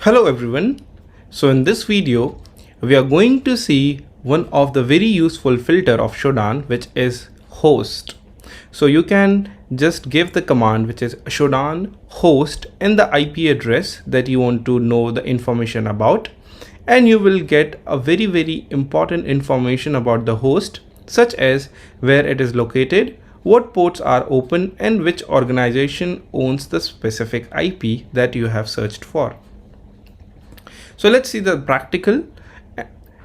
Hello everyone. So in this video, we are going to see one of the very useful filter of Shodan, which is host. So you can just give the command which is Shodan host and the IP address that you want to know the information about, and you will get a very important information about the host, such as where it is located, what ports are open, and which organization owns the specific IP that you have searched for. So let's see the practical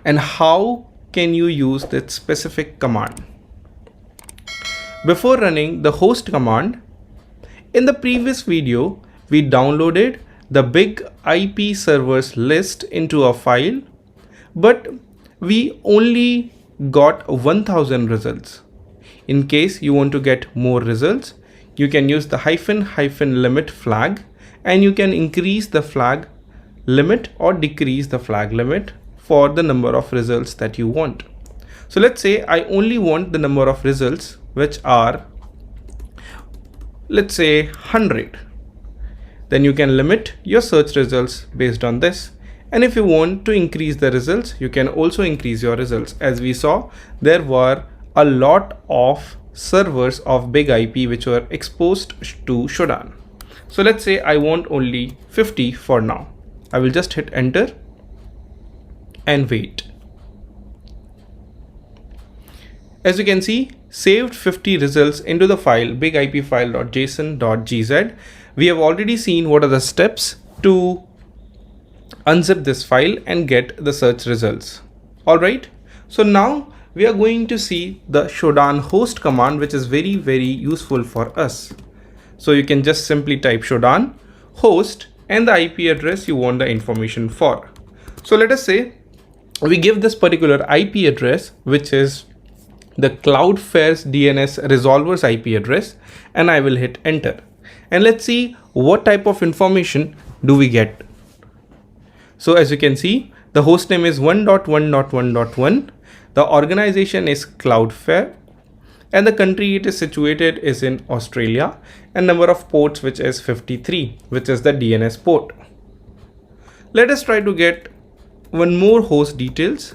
and how can you use that specific command. Before running the host command, in the previous video, we downloaded the big IP servers list into a file, but we only got 1000 results. In case you want to get more results, you can use the -- limit flag, and you can increase the flag limit or decrease the flag limit for the number of results that you want. So let's say I only want the number of results which are, let's say 100. Then you can limit your search results based on this. And if you want to increase the results, you can also increase your results. As we saw, there were a lot of servers of big IP which were exposed to Shodan. So let's say I want only 50 for now. I will just hit enter and wait. As you can see, saved 50 results into the file bigipfile.json.gz. We have already seen what are the steps to unzip this file and get the search results. Alright, so now we are going to see the Shodan host command, which is very useful for us. So you can just simply type Shodan host and the IP address you want the information for. So let us say we give this particular IP address, which is the Cloudflare's DNS resolver's IP address, and I will hit enter. And let's see what type of information do we get. So as you can see, the host name is 1.1.1.1. The organization is Cloudflare, and the country it is situated is in Australia, and number of ports which is 53, which is the DNS port. Let us try to get one more host details.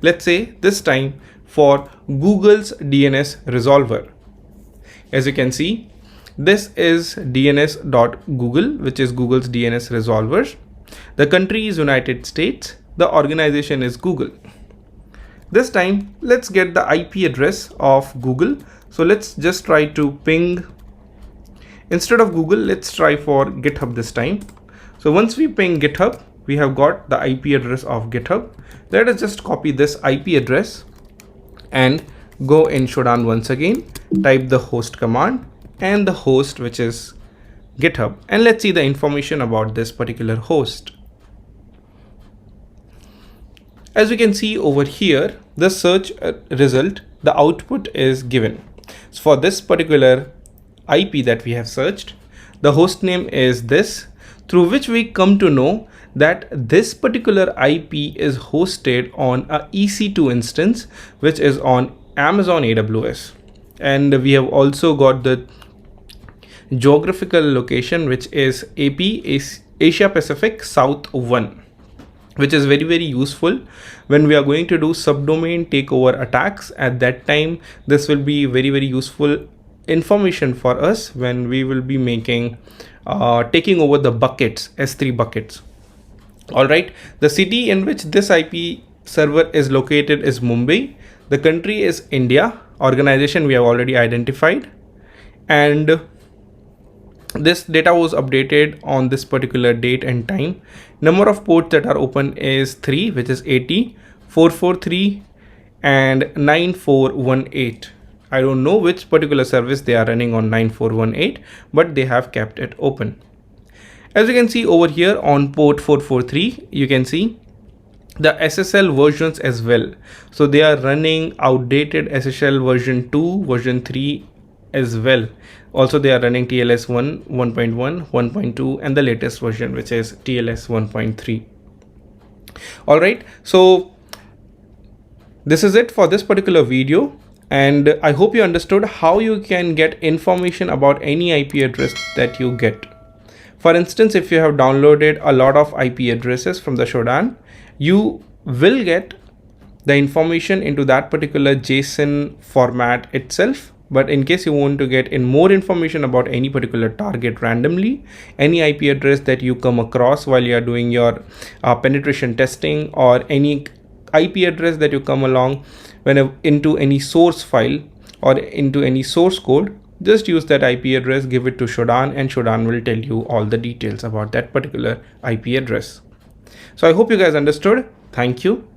Let's say this time for Google's DNS resolver. As you can see, this is dns.google, which is Google's DNS resolver. The country is United States. The organization is Google. This time, let's get the IP address of Google. So let's just try to ping. Instead of Google, let's try for GitHub this time. So once we ping GitHub, we have got the IP address of GitHub. Let us just copy this IP address and go in Shodan once again, type the host command and the host, which is GitHub. And let's see the information about this particular host. As you can see over here, the search result, the output is given. So for this particular IP that we have searched, the host name is this, through which we come to know that this particular IP is hosted on a EC2 instance, which is on Amazon AWS. And we have also got the geographical location, which is AP, Asia Pacific South 1. Which is very useful when we are going to do subdomain takeover attacks. At that time, this will be very useful information for us when we will be making taking over the buckets, S3 buckets. All right, the city in which this IP server is located is Mumbai. The country is India. Organization we have already identified, and this data was updated on this particular date and time. Number of ports that are open is 3, which is 80, 443 and 9418. I don't know which particular service they are running on 9418, but they have kept it open. As you can see over here on port 443, you can see the SSL versions as well. So they are running outdated SSL version 2, version 3 as well. Also they are running TLS 1, 1.1, 1.2 and the latest version, which is TLS 1.3. All right, so this is it for this particular video, and I hope you understood how you can get information about any IP address that you get. For instance, if you have downloaded a lot of IP addresses from the Shodan, you will get the information into that particular JSON format itself. But in case you want to get in more information about any particular target randomly, any IP address that you come across while you are doing your penetration testing, or any IP address that you come along into any source file or into any source code, just use that IP address, give it to Shodan, and Shodan will tell you all the details about that particular IP address. So I hope you guys understood. Thank you.